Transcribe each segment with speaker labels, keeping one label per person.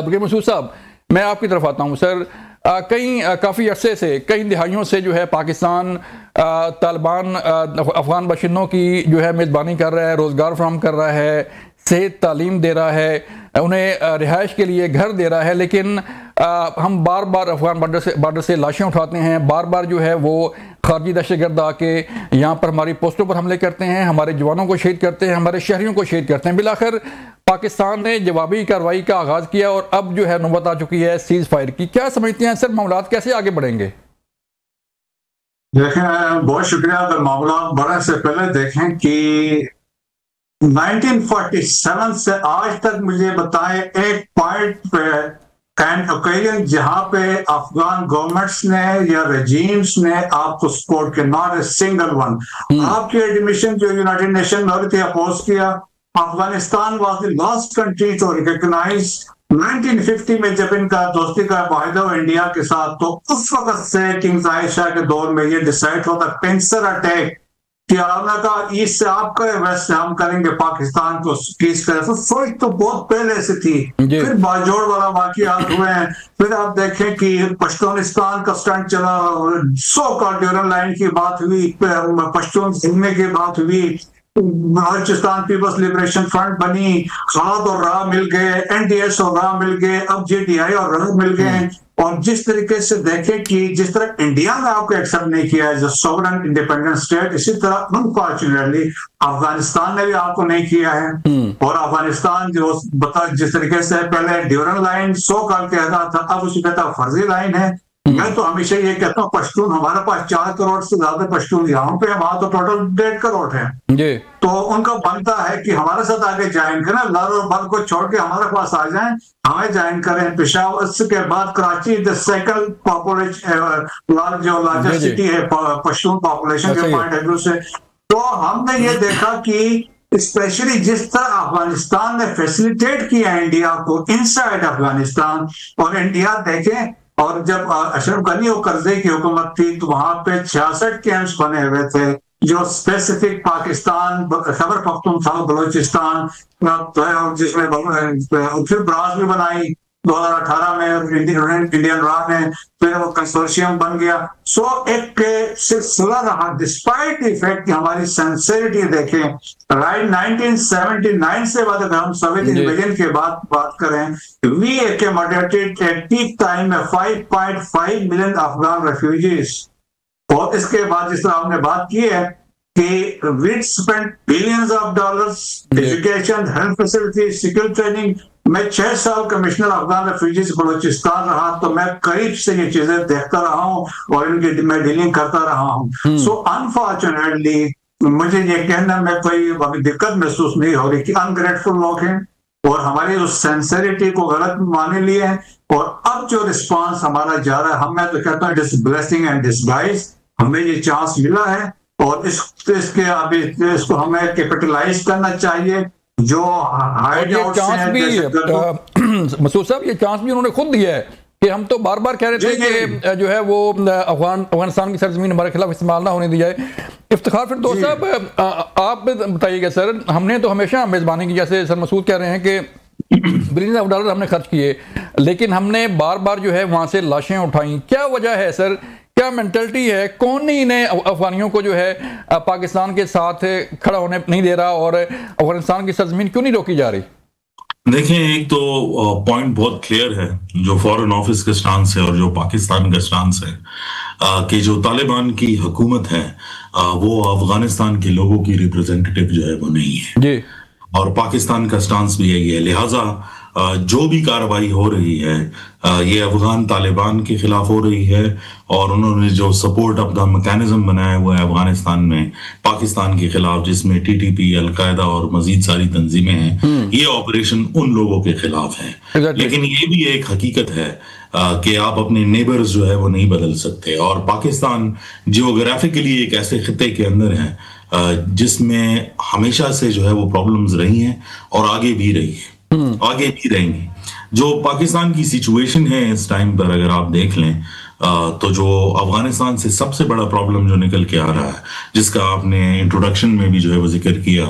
Speaker 1: Brigadier Masood साहब, मैं आपकी तरफ आता हूँ सर। काफ़ी अरसे से, कई दिहाइयों से जो है पाकिस्तान तालिबान अफगान बाशिंदों की जो है मेज़बानी कर रहा है, रोज़गार फराहम कर रहा है, सेहत तालीम दे रहा है, उन्हें रिहाइश के लिए घर दे रहा है, लेकिन हम बार बार अफगान बॉर्डर से लाशें उठाते हैं, बार बार जो है वो खारजी दहशतगर्द आके यहाँ पर हमारी पोस्टों पर हमले करते हैं, हमारे जवानों को शहीद करते हैं, हमारे शहरियों को शहीद करते हैं। बिलाखिर पाकिस्तान ने जवाबी कार्रवाई का आगाज़ किया और अब जो है नौबत आ चुकी है सीज़ फायर की। क्या समझते हैं सर, मामलात कैसे आगे बढ़ेंगे?
Speaker 2: देखें, बहुत शुक्रिया। अगर मामला बढ़ने से पहले देखें कि 1947 से आज तक मुझे बताएं एक पॉइंट पे एंड ओकेजन जहां पे अफगान गवर्नमेंट्स ने या रेजीम्स ने आपको सपोर्ट किया, नॉट ए सिंगल वन। आपकी एडमिशन जो यूनाइटेड नेशन ने अपोज किया, Afghanistan was the last country to recognise 1950 में जब इनका दोस्ती का माहिदा हुआ इंडिया के साथ, तो उस वक्त से किंग जायद शाह के दौर में ये डिसाइड होता पिंसर अटैक कि आपने कहा ईस्ट से आप करें, वेस्ट से हम करेंगे, पाकिस्तान को पीस करें। तो सोच तो बहुत पहले से थी। फिर बाजोड़ वाला वाकयात हुए हैं, फिर आप देखें कि पश्तूनिस्तान का स्टंट चला, 100 का ड्यूरल लाइन की बात हुई, पश्तून घूमने की बात हुई, बलूचिस्तान पीपल्स लिबरेशन फ्रंट बनी, खाद और राह मिल गए, एनडीएस और राह मिल गए, अब जेडीआई और राह मिल गए। और जिस तरीके से देखें कि जिस तरह इंडिया ने आपको एक्सेप्ट नहीं किया as a sovereign independent state, इसी तरह अनफॉर्चुनेटली अफगानिस्तान ने भी आपको नहीं किया है। और अफगानिस्तान जो जिस तरीके से पहले ड्यूरल लाइन 100 साल कहता था, अब उसी कहता फर्जी लाइन है। मैं तो हमेशा ये कहता हूँ, पश्तून हमारे पास 4 करोड़ से ज्यादा पश्तून यहाँ पे, वहां तो टोटल 1.5 करोड़ है। तो उनका बनता है कि हमारे साथ आगे ज्वाइन करें, लर और बल को छोड़ के हमारे पास आ जाएं, हमें ज्वाइन करें। पेशावर के बाद कराची द सेकंड पॉपुलेशन जो लार्जेस्ट सिटी है पश्तून पॉपुलेशन के पॉइंट ऑफ व्यू से। तो हमने ये देखा कि स्पेशली जिस तरह अफगानिस्तान ने फैसिलिटेट किया इंडिया को इनसाइड अफगानिस्तान, और इंडिया देखें, और जब अशरफ गनी और करज़ई की हुकूमत थी तो वहां पे 66 कैंप्स बने हुए थे जो स्पेसिफिक पाकिस्तान, खैबर पख्तूनख्वा, बलूचिस्तान, जिसमें फिर ब्रास भी बनाई 2018 में इंडियन रॉ ने, फिर वो कंसोर्शियम बन गया। सो एक सिलसिला रहा डिस्पाइट इफेक्ट। हमारी सिंसियरिटी देखें, राइट 1979 से बाद अगर हम सोवियत इन्वेजन के बाद बात करें, we accommodated at peak time में 5.5 मिलियन अफगान रेफ्यूजीज। और इसके बाद जिस तरह आपने बात की है कि we spent billions of dollars, education, health facilities, skill training। मैं 6 साल कमिश्नर अफगान रेफ्यूजीज बलूचिस्तान रहा, तो मैं करीब से ये चीजें देखता रहा हूँ और इनकी मैं डीलिंग करता रहा हूँ। सो अनफॉर्चुनेटली मुझे ये कहना में कोई दिक्कत महसूस नहीं हो रही कि अनग्रेटफुल लोग हैं और हमारी जो सिंसियरिटी को गलत मान लिए हैं। और अब जो रिस्पांस हमारा जा रहा है, मैं तो कहता हूँ it is blessing and disguise. हमें ये चांस मिला है और इसके अभी इसको हमें कैपिटलाइज करना चाहिए। जो
Speaker 1: चांस भी मसूद साहब, ये चांस भी उन्होंने खुद दिया है कि हम तो बार बार कह रहे थे कि जो है वो अफगानिस्तान की सरजमीन हमारे खिलाफ इस्तेमाल ना होने दी जाए। इफ्तिखार फिर दोस्त साहब आप बताइएगा सर, हमने तो हमेशा मेज़बानी की, जैसे सर मसूद कह रहे हैं कि बिलियन ऑफ डॉलर हमने खर्च किए, लेकिन हमने बार बार जो है वहां से लाशें उठाई। क्या वजह है सर, क्या मेंटलिटी है, कौन नहीं इन्हें अफगानियों को जो है पाकिस्तान के साथ खड़ा होने नहीं दे रहा और अफगानिस्तान की सरजमीन क्यों नहीं रोकी जा रही?
Speaker 3: देखें, एक तो पॉइंट बहुत क्लियर है जो फॉरेन ऑफिस का स्टांस है और जो पाकिस्तान का स्टांस है कि जो तालिबान की हुकूमत है वो अफगानिस्तान के लोगों की रिप्रेजेंटेटिव जो है वो नहीं है जी। और पाकिस्तान का स्टांस भी यही है। लिहाजा जो भी कार्रवाई हो रही है ये अफगान तालिबान के खिलाफ हो रही है और उन्होंने जो सपोर्ट अपना मैकेनिज्म बनाया हुआ है अफगानिस्तान में पाकिस्तान के खिलाफ, जिसमें टीटीपी, अलकायदा और मजीद सारी तंजीमें हैं, ये ऑपरेशन उन लोगों के खिलाफ है। लेकिन ये भी एक हकीकत है कि आप अपने नेबर्स जो है वो नहीं बदल सकते। और पाकिस्तान जियोग्राफिकली एक ऐसे खिते के अंदर है जिसमें हमेशा से जो है वो प्रॉब्लम्स रही हैं और आगे भी रही है, आगे भी रहेंगी। जो पाकिस्तान की सिचुएशन है इस टाइम पर अगर आप देख लें तो जो अफगानिस्तान से सबसे बड़ा प्रॉब्लम जो निकल के आ रहा है, जिसका आपने इंट्रोडक्शन में भी जो है वो जिक्र किया,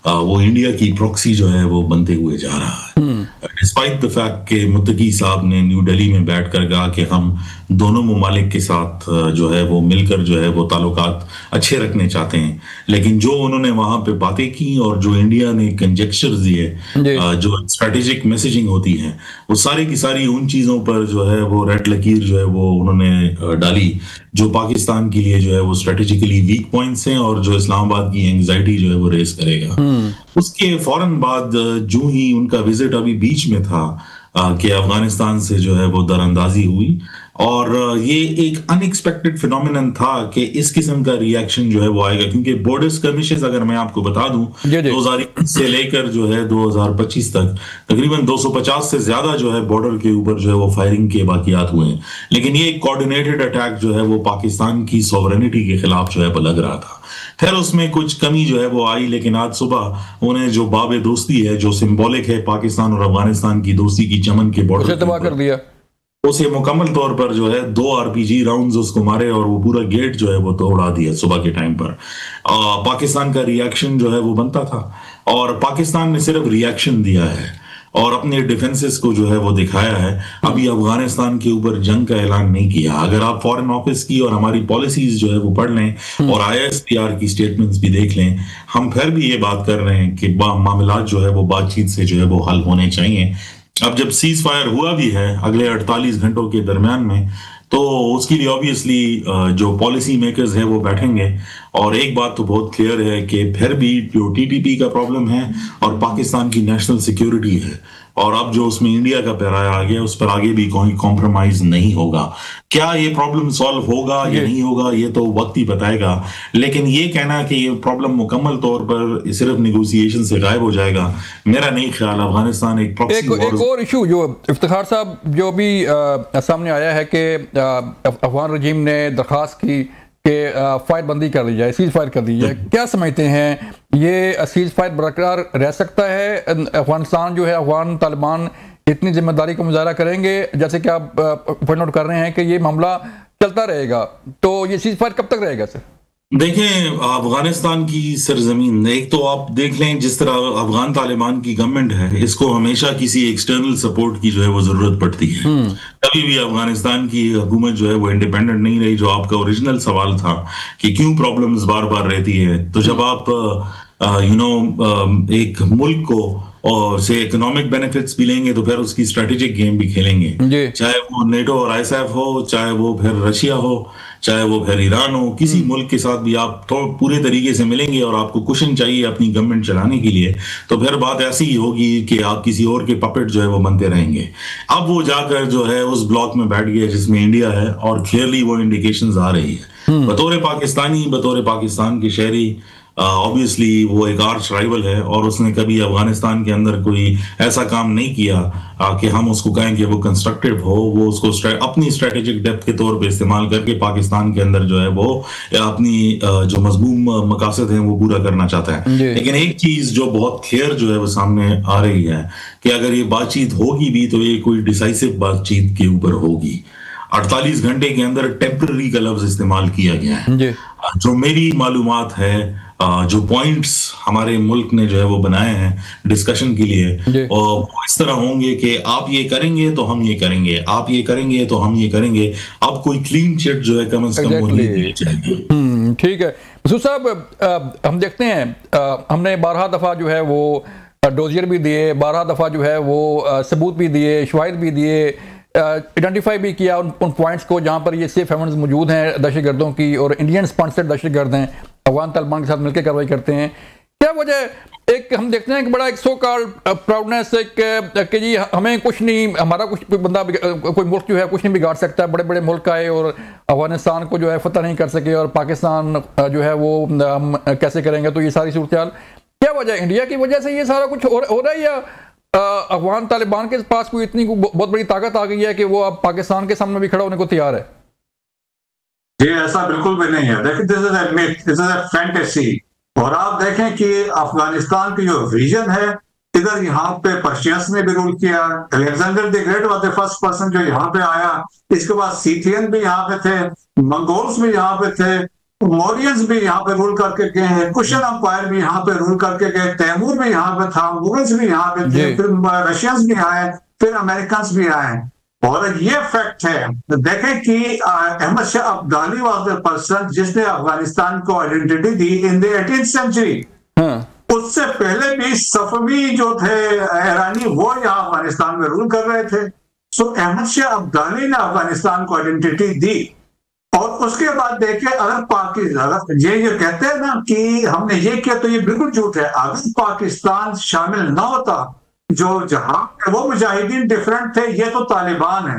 Speaker 3: वो इंडिया की प्रॉक्सी जो है वो बनते हुए जा रहा है। डिस्पाइट द फैक्ट कि मुत्तकी साहब ने न्यू दिल्ली में बैठकर कहा कि हम दोनों ममालिक के साथ जो है वो मिलकर जो है वो ताल्लुकात अच्छे रखने चाहते हैं, लेकिन जो उन्होंने वहां पे बातें की और जो इंडिया ने कंजेक्चर्स दिए, जो स्ट्रेटेजिक मैसेजिंग होती है, वो सारी की सारी उन चीजों पर जो है वो रेड लकीर जो है वो उन्होंने डाली जो पाकिस्तान के लिए जो है वो स्ट्रेटेजिकली वीक पॉइंट्स हैं और जो इस्लामाबाद की एंग्जाइटी जो है वो रेस करेगा। उसके फौरन बाद जो ही उनका विजिट अभी बीच में था कि अफगानिस्तान से जो है वो दरअंदाजी हुई, और ये एक अनएक्सपेक्टेड फिनोमिनन था कि इस किस्म का रिएक्शन जो है वो आएगा, क्योंकि बॉर्डर स्कर्मिशेस अगर मैं आपको बता दूं 2021 से लेकर जो है 2025 तक तकरीबन 250 से ज्यादा जो है बॉर्डर के ऊपर जो है वो फायरिंग के वाकयात हुए हैं, लेकिन ये एक कोऑर्डिनेटेड अटैक जो है वो पाकिस्तान की सॉवरेनिटी के खिलाफ जो है वो लग रहा था। खैर उसमें कुछ कमी जो है वो आई, लेकिन आज सुबह उन्हें जो बाब दोस्ती है, जो सिंबॉलिक है पाकिस्तान और अफगानिस्तान की दोस्ती की चमन के बॉर्डर
Speaker 1: तबाह कर दिया,
Speaker 3: उसे मुकम्मल तौर पर जो है 2 RPG राउंड्स उसको मारे और वो पूरा गेट जो है वो तोड़ा दिया सुबह के टाइम पर। पाकिस्तान का रिएक्शन जो है वो बनता था, और पाकिस्तान ने सिर्फ रिएक्शन दिया है और अपने डिफेंसेस को जो है वो दिखाया है, अभी अफगानिस्तान के ऊपर जंग का ऐलान नहीं किया। अगर आप फॉरेन ऑफिस की और हमारी पॉलिसीज जो है वो पढ़ लें और ISPR की स्टेटमेंट्स भी देख लें, हम फिर भी ये बात कर रहे हैं कि मामलात जो है वो बातचीत से जो है वो हल होने चाहिए। अब जब सीज फायर हुआ भी है अगले 48 घंटों के दरमियान में, तो उसके लिए ऑब्वियसली जो पॉलिसी मेकर्स हैं वो बैठेंगे, और एक बात तो बहुत क्लियर है कि फिर भी जो TTP का प्रॉब्लम है और पाकिस्तान की नेशनल सिक्योरिटी है, और अब जो उसमें इंडिया का पैराया आ गया, उस पर आगे भी कोई कॉम्प्रोमाइज नहीं होगा। क्या ये प्रॉब्लम सॉल्व होगा या नहीं होगा ये तो वक्त ही बताएगा, लेकिन ये कहना कि ये प्रॉब्लम मुकम्मल तौर पर सिर्फ नेगोशिएशन से गायब हो जाएगा, मेरा नहीं ख्याल। अफगानिस्तान एक
Speaker 1: और इशू जो इफ्तिखार साहब जो भी सामने आया है कि अफगान रजीम ने दरखास्त की कि फायर बंदी कर दी जाए, सीज फायर कर दी जाए, क्या समझते हैं ये सीज फायर बरकरार रह सकता है? अफगानिस्तान जो है, अफगान तालिबान इतनी जिम्मेदारी का मुजाहरा करेंगे जैसे कि आप पॉइंट आउट कर रहे हैं कि ये मामला चलता रहेगा, तो ये सीज फायर कब तक रहेगा सर?
Speaker 3: देखें, अफगानिस्तान की सरजमीन, एक तो आप देख लें जिस तरह अफगान तालिबान की गवर्नमेंट है, इसको हमेशा किसी एक्सटर्नल सपोर्ट की जो है वो जरूरत पड़ती है। कभी भी अफगानिस्तान की हुकूमत जो है वो इंडिपेंडेंट नहीं रही, जो आपका ओरिजिनल सवाल था कि क्यों प्रॉब्लम्स बार बार रहती है। तो जब आप एक मुल्क को और से इकोनॉमिक बेनिफिट्स भी लेंगे तो फिर उसकी स्ट्रेटेजिक गेम भी खेलेंगे, चाहे वो नेटो और ISAF हो, चाहे वो फिर रशिया हो, चाहे वो फिर ईरान हो, किसी मुल्क के साथ भी आप तो पूरे तरीके से मिलेंगे और आपको कुशन चाहिए अपनी गवर्नमेंट चलाने के लिए, तो फिर बात ऐसी ही होगी कि आप किसी और के पपेट जो है वो बनते रहेंगे। अब वो जाकर जो है उस ब्लॉक में बैठ गया जिसमें इंडिया है, और क्लियरली वो इंडिकेशंस आ रही है। बतौर पाकिस्तानी, बतौर पाकिस्तान के शहरी, ऑब्वियसली वो एक आर्च राइवल है, और उसने कभी अफगानिस्तान के अंदर कोई ऐसा काम नहीं किया कि हम उसको कहें कि वो कंस्ट्रक्टिव हो। वो उसको अपनी स्ट्रेटेजिक डेप्थ के तौर पे इस्तेमाल करके पाकिस्तान के अंदर जो है वो अपनी जो मजमूम मकासद हैं वो पूरा करना चाहता है। लेकिन एक चीज जो बहुत क्लियर जो है वो सामने आ रही है कि अगर ये बातचीत होगी भी तो ये कोई डिसाइसिव बातचीत के ऊपर होगी। 48 घंटे के अंदर टेम्पररी का लफ्ज इस्तेमाल किया गया है। जो मेरी मालूमात है, जो पॉइंट्स हमारे मुल्क ने जो है वो बनाए हैं डिस्कशन के लिए, और वो इस तरह होंगे कि आप ये करेंगे तो हम ये करेंगे, आप ये करेंगे तो हम ये करेंगे। अब कोई क्लीन चिट जो है कम से कम होनी चाहिए।
Speaker 1: ठीक है मसूद साहब, हम देखते हैं हमने 12 दफा जो है वो डोजियर भी दिए, 12 दफा जो है वो सबूत भी दिए, शवाहिद भी दिए, आइडेंटिफाई भी किया उन पॉइंट्स को जहां पर ये सेफ हेवन्स मौजूद हैं दहशतगर्दों की, और इंडियन स्पॉन्सर्ड दहशतगर्द हैं, अफगान तालिबान के साथ मिलकर कार्रवाई करते हैं। क्या वजह, एक हम देखते हैं कि बड़ा एक सो कॉल्ड प्राउडनेस, एक कि जी हमें कुछ नहीं, हमारा कुछ कोई बंदा कोई मुल्क जो है कुछ नहीं बिगाड़ सकता, बड़े बड़े मुल्क आए और अफगानिस्तान को जो है फतह नहीं कर सके, और पाकिस्तान जो है वो हम कैसे करेंगे? तो ये सारी सूरत हाल क्या वजह, इंडिया की वजह से ये सारा कुछ हो रहा है, या अफगान तालिबान के पास कोई इतनी बहुत बड़ी ताकत आ गई है कि वो अब पाकिस्तान के सामने भी खड़ा होने को तैयार है?
Speaker 2: ये ऐसा बिल्कुल भी नहीं है। देखिए, this is a myth, this is a fantasy. और आप देखें कि अफगानिस्तान की जो विजन है, इधर यहाँ पे पर्शियंस ने भी रूल किया, Alexander the great was the first person जो यहाँ पे आया, इसके बाद सीथियन भी यहाँ पे थे, मंगोल्स भी यहाँ पे थे, मौर्यंस भी यहाँ पे रूल करके गए हैं, कुशन अंपायर भी यहाँ पे रूल करके गए, तैमूर भी यहाँ पे था, मुगल्स भी यहाँ पे थे, फिर रशियंस भी आए, फिर अमेरिकन भी आए। और ये फैक्ट है, देखें कि Ahmad Shah Abdali was the person जिसने अफगानिस्तान को आइडेंटिटी दी इन द 18th सेंचुरी। उससे पहले भी सफवी जो थे ईरानी, वो यहाँ अफगानिस्तान में रूल कर रहे थे। सो अहमद शाह अब्दाली ने अफगानिस्तान को आइडेंटिटी दी। और उसके बाद देखे, अगर पाकिस्तान ये कहते हैं ना कि हमने ये किया, तो ये बिल्कुल झूठ है। अगर पाकिस्तान शामिल ना होता, जो जहां वो मुजाहिदीन डिफरेंट थे, ये तो तालिबान है।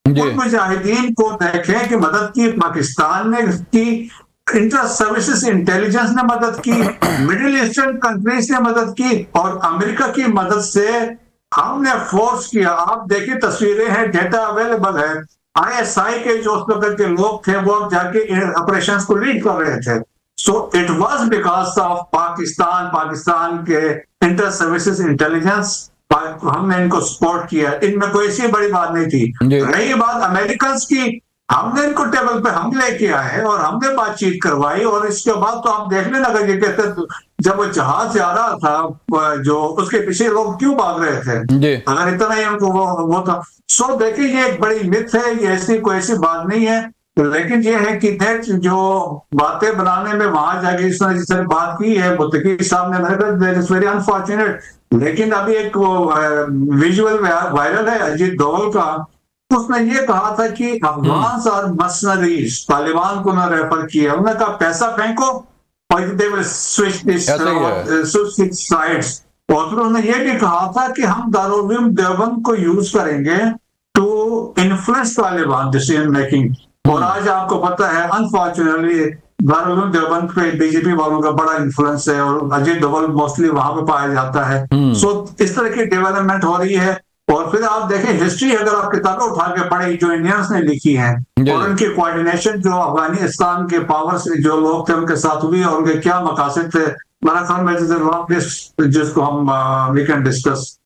Speaker 2: उन मुजाहिदीन को देखें कि मदद की पाकिस्तान ने की, इंटर सर्विसेज इंटेलिजेंस ने मदद की, मिडिल ईस्टर्न कंट्रीज ने मदद की, और अमेरिका की मदद से हमने फोर्स किया। आप देखिए, तस्वीरें हैं, डेटा अवेलेबल है। ISI के जो उस वक्त के लोग थे, वो जाके ऑपरेशंस को लीड कर रहे थे। So it was because of Pakistan के इंटर सर्विसेज इंटेलिजेंस, हमने इनको सपोर्ट किया। इनमें कोई ऐसी बड़ी बात नहीं थी। रही बात अमेरिकन की, हमने इनको टेबल पे हम लेके आए और हमने बातचीत करवाई। और इसके बाद तो आप देखने लगे, ये कहते जब वो जहाज जा रहा था, जो उसके पीछे लोग क्यों भाग रहे थे, अगर इतना ही उनको वो था। सो देखिए, ये एक बड़ी मिथ है, ये ऐसी कोई ऐसी बात नहीं है। लेकिन ये है कि जो बातें बनाने में वहां जाके जिसने बात की है मुत्तकी साहब ने, मेरे वेरी अनफॉर्चुनेट। लेकिन अभी एक विजुअल वायरल है अजीत डोवल का, उसने ये कहा था कि अफगान और मर्सनरीज, तालिबान को ना रेफर किया, उन्होंने कहा पैसा फेंको और दे विल स्विच साइड्स। और फिर उन्होंने ये भी कहा था कि हम दारुल उलूम देवबंद को यूज करेंगे to influence Taliban decision making. और आज आपको पता है, अनफॉर्चुनेटली दारुल उलूम देवबंद पे बीजेपी वालों का बड़ा इन्फ्लुएंस है, और अजीत डोवल मोस्टली वहां पे पाया जाता है। सो इस तरह की डेवलपमेंट हो रही है। और फिर आप देखें हिस्ट्री, अगर आप किताबें उठा के पढ़े जो इंडियंस ने लिखी हैं, और उनकी कोऑर्डिनेशन जो अफगानिस्तान के पावर से जो लोग थे उनके साथ हुई, और उनके क्या मकासद थे, मेरा ख्याल में जिसको हम वी कैन डिस्कस